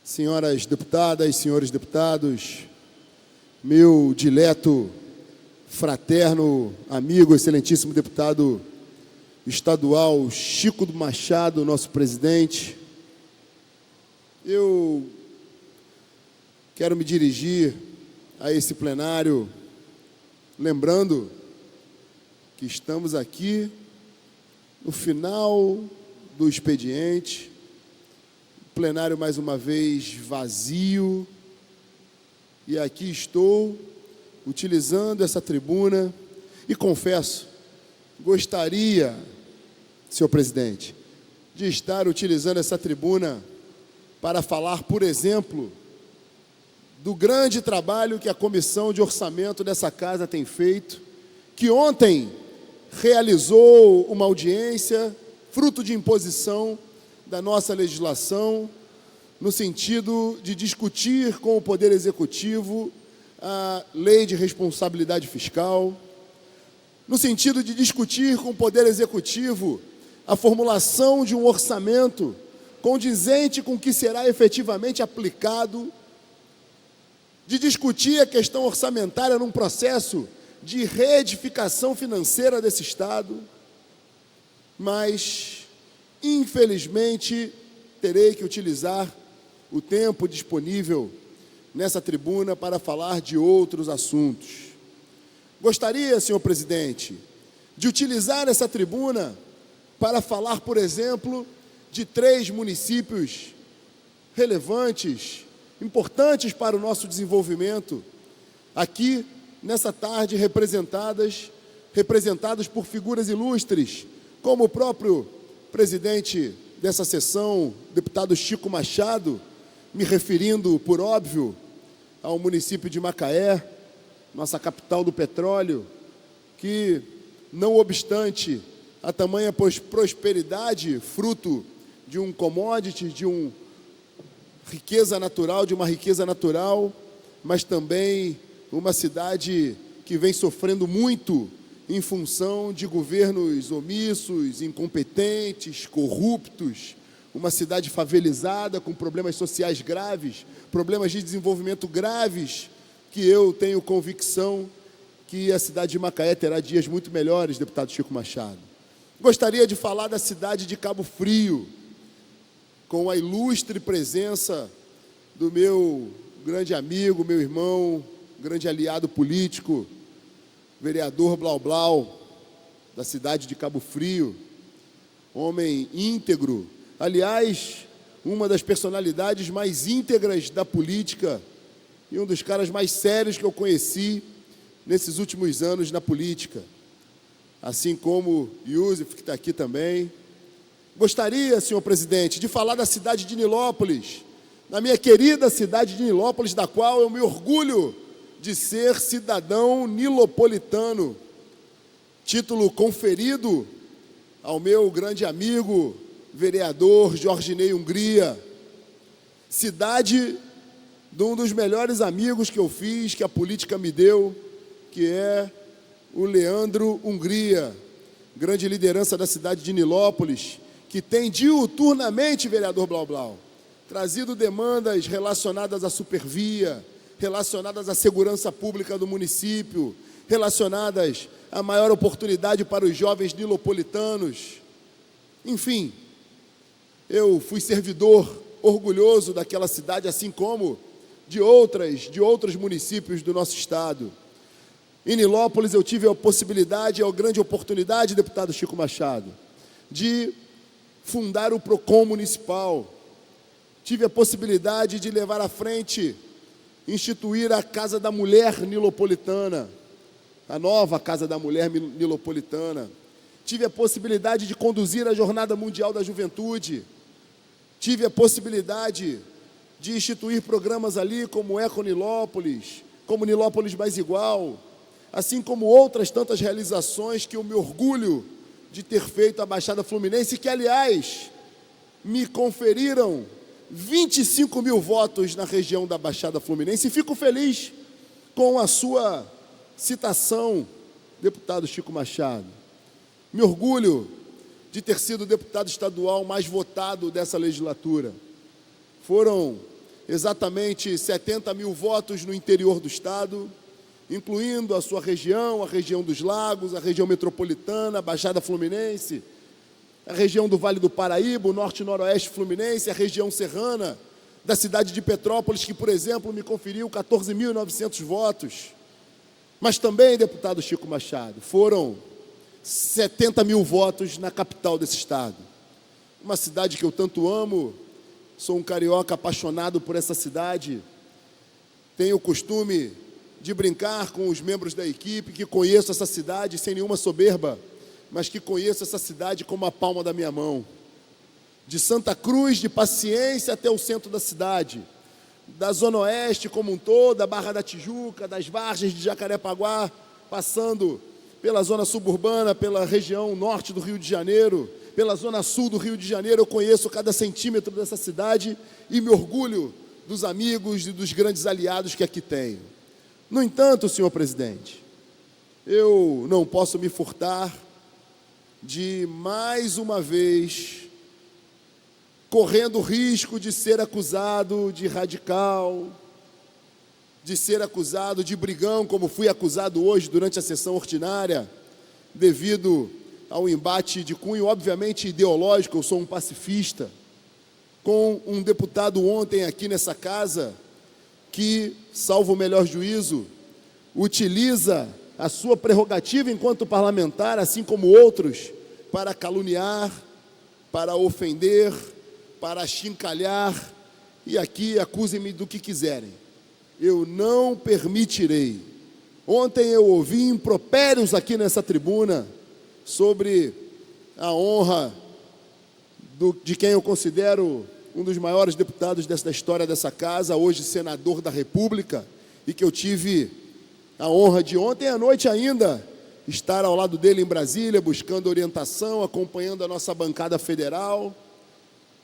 senhoras deputadas, senhores deputados, meu dileto, fraterno, amigo, excelentíssimo deputado estadual Chico do Machado, nosso presidente, eu quero me dirigir a esse plenário lembrando que estamos aqui no final do expediente, plenário mais uma vez vazio, e aqui estou utilizando essa tribuna e confesso, gostaria, senhor presidente, de estar utilizando essa tribuna para falar, por exemplo, do grande trabalho que a Comissão de Orçamento dessa casa tem feito, que ontem realizou uma audiência, fruto de imposição da nossa legislação, no sentido de discutir com o Poder Executivo a Lei de Responsabilidade Fiscal, no sentido de discutir com o Poder Executivo a formulação de um orçamento condizente com o que será efetivamente aplicado, de discutir a questão orçamentária num processo de reedificação financeira desse Estado, mas, infelizmente, terei que utilizar o tempo disponível nessa tribuna para falar de outros assuntos. Gostaria, senhor presidente, de utilizar essa tribuna para falar, por exemplo, de 3 municípios relevantes, importantes para o nosso desenvolvimento, aqui, nessa tarde, representados por figuras ilustres, como o próprio presidente dessa sessão, deputado Chico Machado, me referindo, por óbvio, ao município de Macaé, nossa capital do petróleo, que, não obstante a tamanha prosperidade, fruto de um commodity, de uma riqueza natural, mas também uma cidade que vem sofrendo muito em função de governos omissos, incompetentes, corruptos, uma cidade favelizada com problemas sociais graves, problemas de desenvolvimento graves, que eu tenho convicção que a cidade de Macaé terá dias muito melhores, deputado Chico Machado. Gostaria de falar da cidade de Cabo Frio, com a ilustre presença do meu grande amigo, meu irmão, grande aliado político, vereador Blau Blau, da cidade de Cabo Frio, homem íntegro, aliás, uma das personalidades mais íntegras da política e um dos caras mais sérios que eu conheci nesses últimos anos na política, assim como Yusuf, que está aqui também. Gostaria, senhor presidente, de falar da cidade de Nilópolis, na minha querida cidade de Nilópolis, da qual eu me orgulho de ser cidadão nilopolitano, título conferido ao meu grande amigo, vereador Jorginei Hungria, cidade de um dos melhores amigos que eu fiz, que a política me deu, que é o Leandro Hungria, grande liderança da cidade de Nilópolis, que tem diuturnamente, vereador Blau Blau, trazido demandas relacionadas à supervia, relacionadas à segurança pública do município, relacionadas à maior oportunidade para os jovens nilopolitanos. Enfim, eu fui servidor orgulhoso daquela cidade, assim como de outros municípios do nosso estado. Em Nilópolis eu tive a possibilidade, a grande oportunidade, deputado Chico Machado, de fundar o PROCON municipal. Tive a possibilidade de levar à frente, instituir a Casa da Mulher Nilopolitana, a nova Casa da Mulher Nilopolitana. Tive a possibilidade de conduzir a Jornada Mundial da Juventude. Tive a possibilidade de instituir programas ali como Eco Nilópolis, como Nilópolis Mais Igual, assim como outras tantas realizações que eu me orgulho de ter feito à Baixada Fluminense, que, aliás, me conferiram 25 mil votos na região da Baixada Fluminense, e fico feliz com a sua citação, deputado Chico Machado. Me orgulho de ter sido o deputado estadual mais votado dessa legislatura. Foram exatamente 70 mil votos no interior do estado, incluindo a sua região, a região dos Lagos, a região metropolitana, a Baixada Fluminense, a região do Vale do Paraíba, o norte e noroeste fluminense, a região serrana da cidade de Petrópolis, que, por exemplo, me conferiu 14.900 votos. Mas também, deputado Chico Machado, foram 70 mil votos na capital desse estado. Uma cidade que eu tanto amo, sou um carioca apaixonado por essa cidade, tenho o costume de brincar com os membros da equipe, que conheço essa cidade sem nenhuma soberba, mas que conheço essa cidade como a palma da minha mão. De Santa Cruz, de Paciência, até o centro da cidade, da Zona Oeste como um todo, da Barra da Tijuca, das Vargens de Jacarepaguá, passando pela zona suburbana, pela região norte do Rio de Janeiro, pela zona sul do Rio de Janeiro, eu conheço cada centímetro dessa cidade e me orgulho dos amigos e dos grandes aliados que aqui tenho. No entanto, senhor presidente, eu não posso me furtar de, mais uma vez, correndo o risco de ser acusado de radical, de ser acusado de brigão, como fui acusado hoje durante a sessão ordinária, devido ao embate de cunho, obviamente, ideológico. Eu sou um pacifista, com um deputado ontem aqui nessa casa, que, salvo o melhor juízo, utiliza a sua prerrogativa enquanto parlamentar, assim como outros, para caluniar, para ofender, para achincalhar, e aqui acusem-me do que quiserem. Eu não permitirei. Ontem eu ouvi impropérios aqui nessa tribuna sobre a honra de quem eu considero um dos maiores deputados da história dessa casa, hoje senador da República, e que eu tive a honra de ontem à noite ainda estar ao lado dele em Brasília, buscando orientação, acompanhando a nossa bancada federal,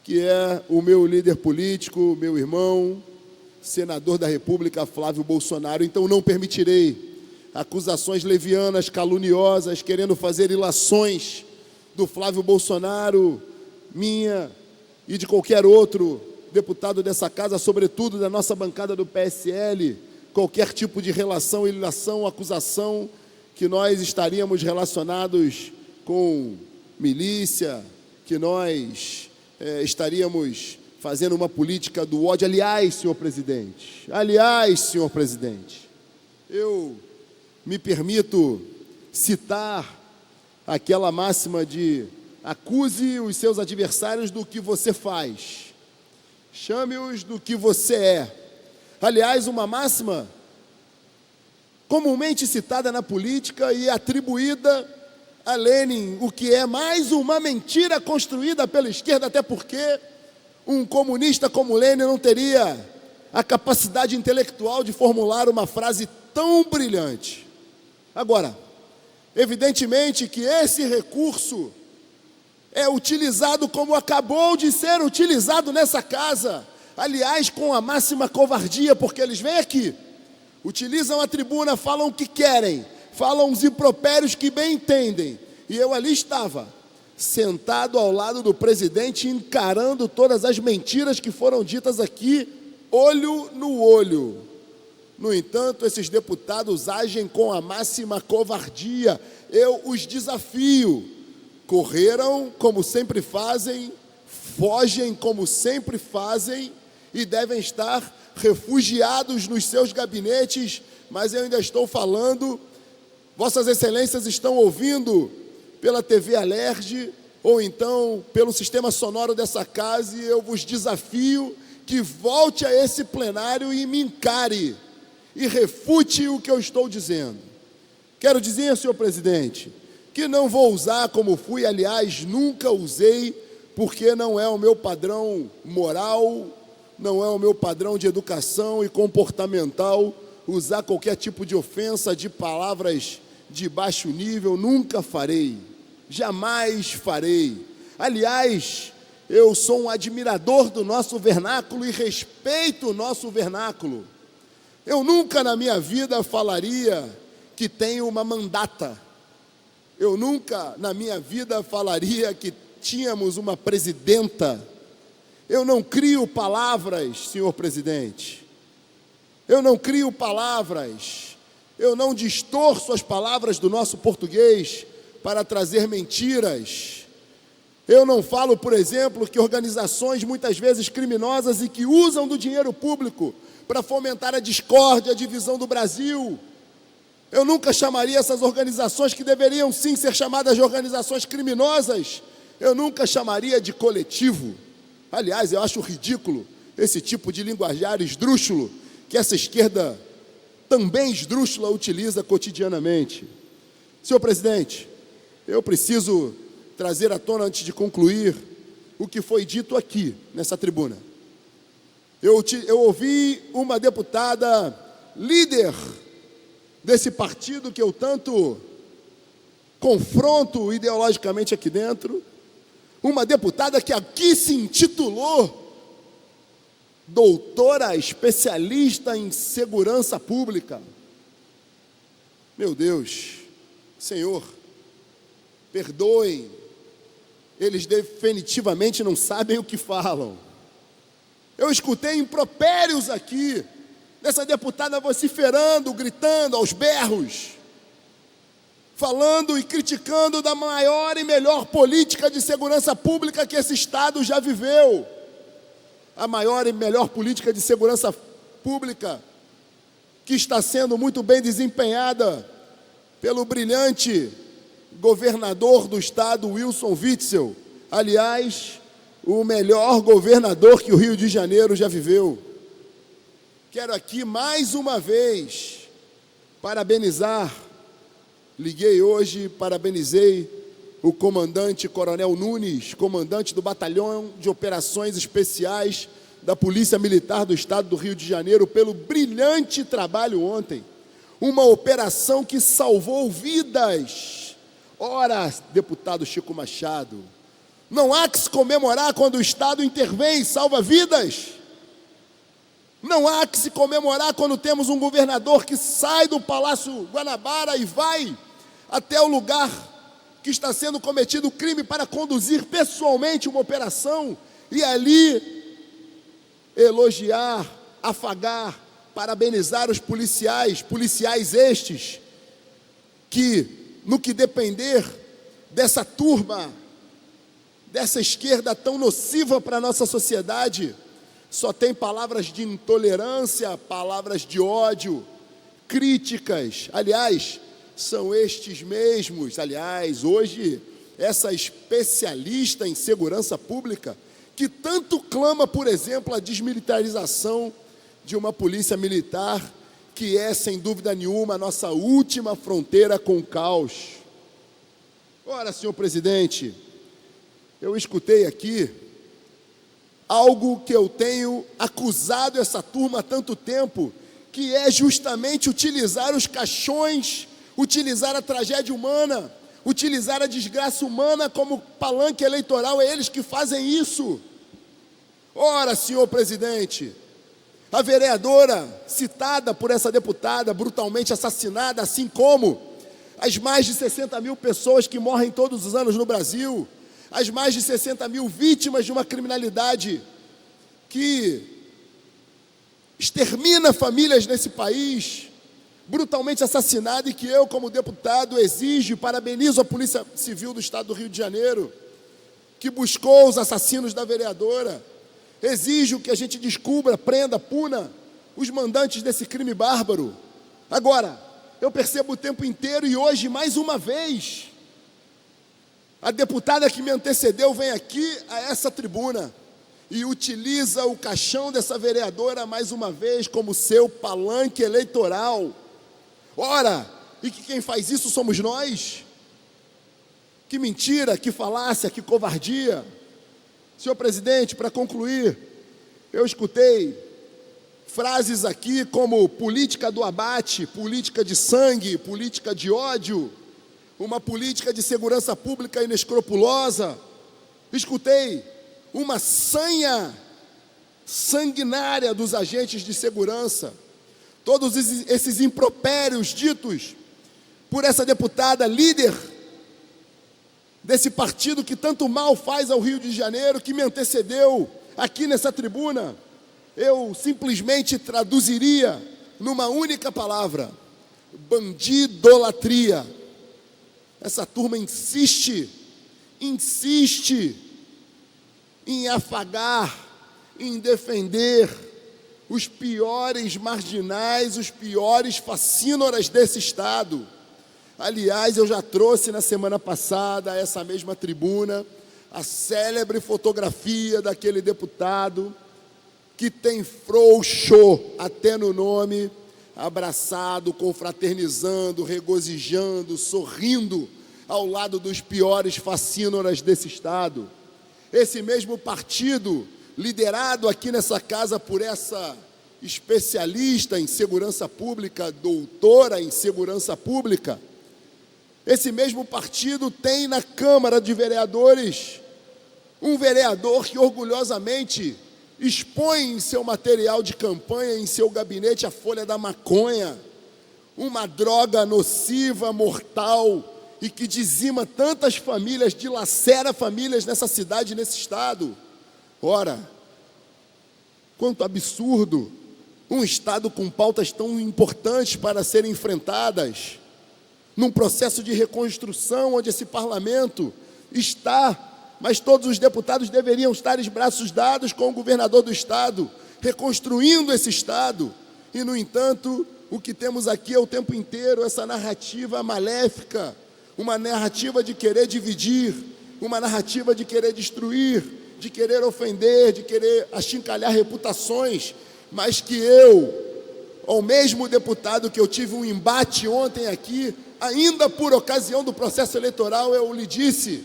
que é o meu líder político, meu irmão, senador da República, Flávio Bolsonaro. Então não permitirei acusações levianas, caluniosas, querendo fazer ilações do Flávio Bolsonaro, minha e de qualquer outro deputado dessa casa, sobretudo da nossa bancada do PSL, qualquer tipo de relação, ilação, acusação, que nós estaríamos relacionados com milícia, que nós estaríamos fazendo uma política do ódio. Aliás, senhor presidente, eu me permito citar aquela máxima de: acuse os seus adversários do que você faz, chame-os do que você é. Aliás, uma máxima comumente citada na política e atribuída a Lenin, o que é mais uma mentira construída pela esquerda, até porque um comunista como Lenin não teria a capacidade intelectual de formular uma frase tão brilhante. Agora, evidentemente que esse recurso é utilizado como acabou de ser utilizado nessa casa, aliás, com a máxima covardia, porque eles vêm aqui, utilizam a tribuna, falam o que querem, falam os impropérios que bem entendem, e eu ali estava, sentado ao lado do presidente, encarando todas as mentiras que foram ditas aqui, olho no olho. No entanto, esses deputados agem com a máxima covardia. Eu os desafio. Correram como sempre fazem, fogem como sempre fazem e devem estar refugiados nos seus gabinetes, mas eu ainda estou falando. Vossas Excelências estão ouvindo pela TV Alerj ou então pelo sistema sonoro dessa casa, e eu vos desafio que volte a esse plenário e me encare e refute o que eu estou dizendo. Quero dizer, senhor presidente, que não vou usar como fui, aliás, nunca usei, porque não é o meu padrão moral, não é o meu padrão de educação e comportamental, usar qualquer tipo de ofensa, de palavras de baixo nível. Nunca farei, jamais farei. Aliás, eu sou um admirador do nosso vernáculo e respeito o nosso vernáculo. Eu nunca na minha vida falaria que tenho uma mandata. Eu nunca na minha vida falaria que tínhamos uma presidenta. Eu não crio palavras, senhor presidente. Eu não crio palavras. Eu não distorço as palavras do nosso português para trazer mentiras. Eu não falo, por exemplo, que organizações muitas vezes criminosas e que usam do dinheiro público para fomentar a discórdia, a divisão do Brasil. Eu nunca chamaria essas organizações, que deveriam sim ser chamadas de organizações criminosas, eu nunca chamaria de coletivo. Aliás, eu acho ridículo esse tipo de linguajar esdrúxulo que essa esquerda também esdrúxula utiliza cotidianamente. Senhor presidente, eu preciso trazer à tona, antes de concluir, o que foi dito aqui, nessa tribuna. Eu ouvi uma deputada líder desse partido que eu tanto confronto ideologicamente aqui dentro, uma deputada que aqui se intitulou doutora especialista em segurança pública. Meu Deus, Senhor, perdoem, eles definitivamente não sabem o que falam. Eu escutei impropérios aqui, dessa deputada vociferando, gritando aos berros, falando e criticando da maior e melhor política de segurança pública que esse Estado já viveu. A maior e melhor política de segurança pública que está sendo muito bem desempenhada pelo brilhante governador do Estado, Wilson Witzel. Aliás, o melhor governador que o Rio de Janeiro já viveu. Quero aqui mais uma vez parabenizar, liguei hoje, parabenizei o comandante Coronel Nunes, comandante do Batalhão de Operações Especiais da Polícia Militar do Estado do Rio de Janeiro, pelo brilhante trabalho ontem. Uma operação que salvou vidas. Ora, deputado Chico Machado, não há que se comemorar quando o Estado intervém e salva vidas. Não há que se comemorar quando temos um governador que sai do Palácio Guanabara e vai até o lugar que está sendo cometido o crime para conduzir pessoalmente uma operação e ali elogiar, afagar, parabenizar os policiais estes que, no que depender dessa turma, dessa esquerda tão nociva para a nossa sociedade, só tem palavras de intolerância, palavras de ódio, críticas. Aliás, são estes mesmos, hoje, essa especialista em segurança pública, que tanto clama, por exemplo, a desmilitarização de uma polícia militar, que é, sem dúvida nenhuma, a nossa última fronteira com o caos. Ora, senhor presidente, eu escutei aqui algo que eu tenho acusado essa turma há tanto tempo, que é justamente utilizar os caixões, utilizar a tragédia humana, utilizar a desgraça humana como palanque eleitoral. É eles que fazem isso. Ora, senhor presidente, a vereadora citada por essa deputada, brutalmente assassinada, assim como as mais de 60 mil pessoas que morrem todos os anos no Brasil, as mais de 60 mil vítimas de uma criminalidade que extermina famílias nesse país, brutalmente assassinada, e que eu, como deputado, exijo e parabenizo a Polícia Civil do Estado do Rio de Janeiro, que buscou os assassinos da vereadora. Exijo que a gente descubra, prenda, puna os mandantes desse crime bárbaro. Agora, eu percebo o tempo inteiro, e hoje, mais uma vez, a deputada que me antecedeu vem aqui a essa tribuna e utiliza o caixão dessa vereadora mais uma vez como seu palanque eleitoral. Ora, e que quem faz isso somos nós? Que mentira, que falácia, que covardia. Senhor presidente, para concluir, eu escutei frases aqui como política do abate, política de sangue, política de ódio, uma política de segurança pública inescrupulosa. Escutei uma sanha sanguinária dos agentes de segurança. Todos esses impropérios ditos por essa deputada líder desse partido que tanto mal faz ao Rio de Janeiro, que me antecedeu aqui nessa tribuna, eu simplesmente traduziria numa única palavra: bandidolatria. Essa turma insiste em afagar, em defender os piores marginais, os piores facínoras desse Estado. Aliás, eu já trouxe na semana passada a essa mesma tribuna a célebre fotografia daquele deputado que tem frouxo até no nome, abraçado, confraternizando, regozijando, sorrindo ao lado dos piores facínoras desse Estado. Esse mesmo partido, liderado aqui nessa casa por essa especialista em segurança pública, doutora em segurança pública, esse mesmo partido tem na Câmara de Vereadores um vereador que orgulhosamente expõe em seu material de campanha, em seu gabinete, a folha da maconha, uma droga nociva, mortal, e que dizima tantas famílias, dilacera famílias nessa cidade, nesse Estado. Ora, quanto absurdo um Estado com pautas tão importantes para serem enfrentadas, num processo de reconstrução onde esse parlamento está, mas todos os deputados deveriam estar de braços dados com o governador do Estado, reconstruindo esse Estado. E, no entanto, o que temos aqui é o tempo inteiro essa narrativa maléfica, uma narrativa de querer dividir, uma narrativa de querer destruir, de querer ofender, de querer achincalhar reputações, mas que ao mesmo deputado que eu tive um embate ontem aqui, ainda por ocasião do processo eleitoral, eu lhe disse: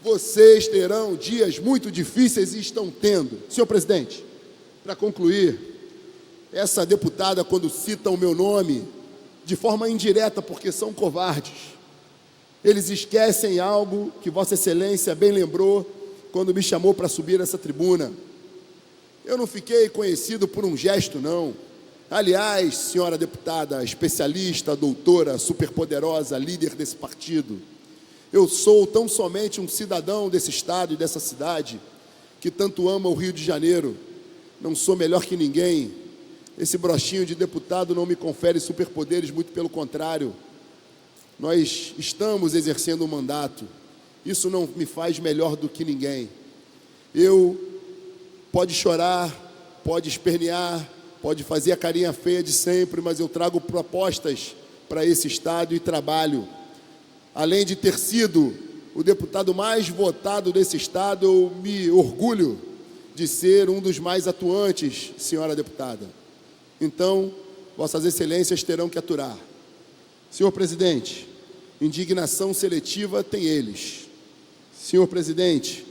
vocês terão dias muito difíceis e estão tendo. Senhor presidente, para concluir, essa deputada, quando cita o meu nome, de forma indireta, porque são covardes, eles esquecem algo que Vossa Excelência bem lembrou quando me chamou para subir essa tribuna. Eu não fiquei conhecido por um gesto, não. Aliás, senhora deputada, especialista, doutora, superpoderosa, líder desse partido, eu sou tão somente um cidadão desse Estado e dessa cidade que tanto ama o Rio de Janeiro. Não sou melhor que ninguém. Esse brochinho de deputado não me confere superpoderes, muito pelo contrário. Nós estamos exercendo um mandato. Isso não me faz melhor do que ninguém. Pode chorar, pode espernear, pode fazer a carinha feia de sempre, mas eu trago propostas para esse Estado e trabalho. Além de ter sido o deputado mais votado desse Estado, eu me orgulho de ser um dos mais atuantes, senhora deputada. Então, Vossas Excelências terão que aturar. Senhor presidente, indignação seletiva tem eles. Senhor presidente,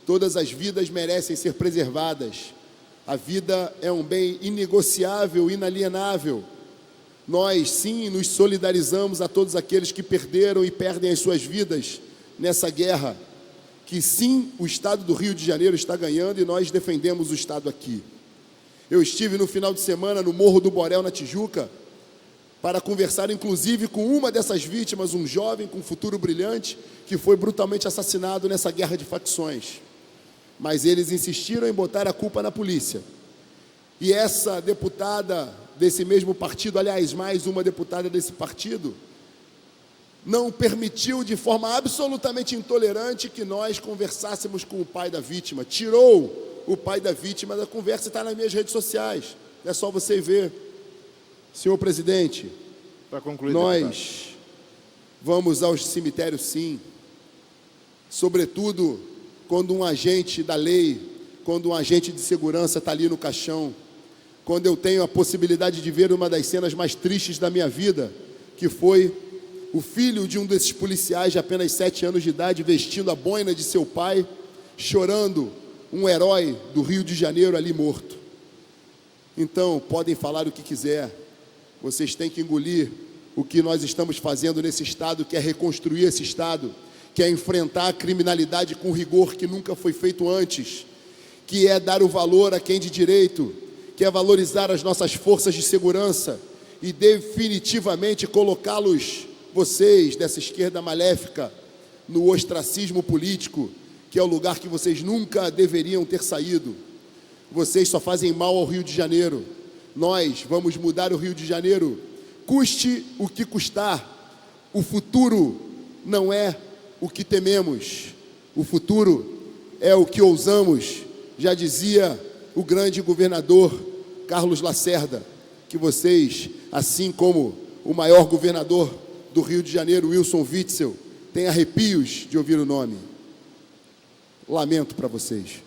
todas as vidas merecem ser preservadas. A vida é um bem inegociável, inalienável. Nós, sim, nos solidarizamos a todos aqueles que perderam e perdem as suas vidas nessa guerra, que sim, o Estado do Rio de Janeiro está ganhando e nós defendemos o Estado aqui. Eu estive no final de semana no Morro do Borel, na Tijuca, para conversar inclusive com uma dessas vítimas, um jovem com futuro brilhante, que foi brutalmente assassinado nessa guerra de facções. Mas eles insistiram em botar a culpa na polícia. E essa deputada desse mesmo partido, aliás, mais uma deputada desse partido, não permitiu de forma absolutamente intolerante que nós conversássemos com o pai da vítima. Tirou o pai da vítima da conversa, está nas minhas redes sociais. É só você ver. Senhor presidente, para concluir, nós vamos aos cemitérios, sim. Sobretudo quando um agente da lei, quando um agente de segurança está ali no caixão, quando eu tenho a possibilidade de ver uma das cenas mais tristes da minha vida, que foi o filho de um desses policiais de apenas 7 anos de idade, vestindo a boina de seu pai, chorando, um herói do Rio de Janeiro ali morto. Então, podem falar o que quiser, vocês têm que engolir o que nós estamos fazendo nesse Estado, que é reconstruir esse Estado, que é enfrentar a criminalidade com rigor que nunca foi feito antes, que é dar o valor a quem de direito, que é valorizar as nossas forças de segurança e definitivamente colocá-los, vocês dessa esquerda maléfica, no ostracismo político, que é o lugar que vocês nunca deveriam ter saído. Vocês só fazem mal ao Rio de Janeiro. Nós vamos mudar o Rio de Janeiro, custe o que custar. O futuro não é o que tememos, o futuro é o que ousamos, já dizia o grande governador Carlos Lacerda. Que vocês, assim como o maior governador do Rio de Janeiro, Wilson Witzel, têm arrepios de ouvir o nome. Lamento para vocês.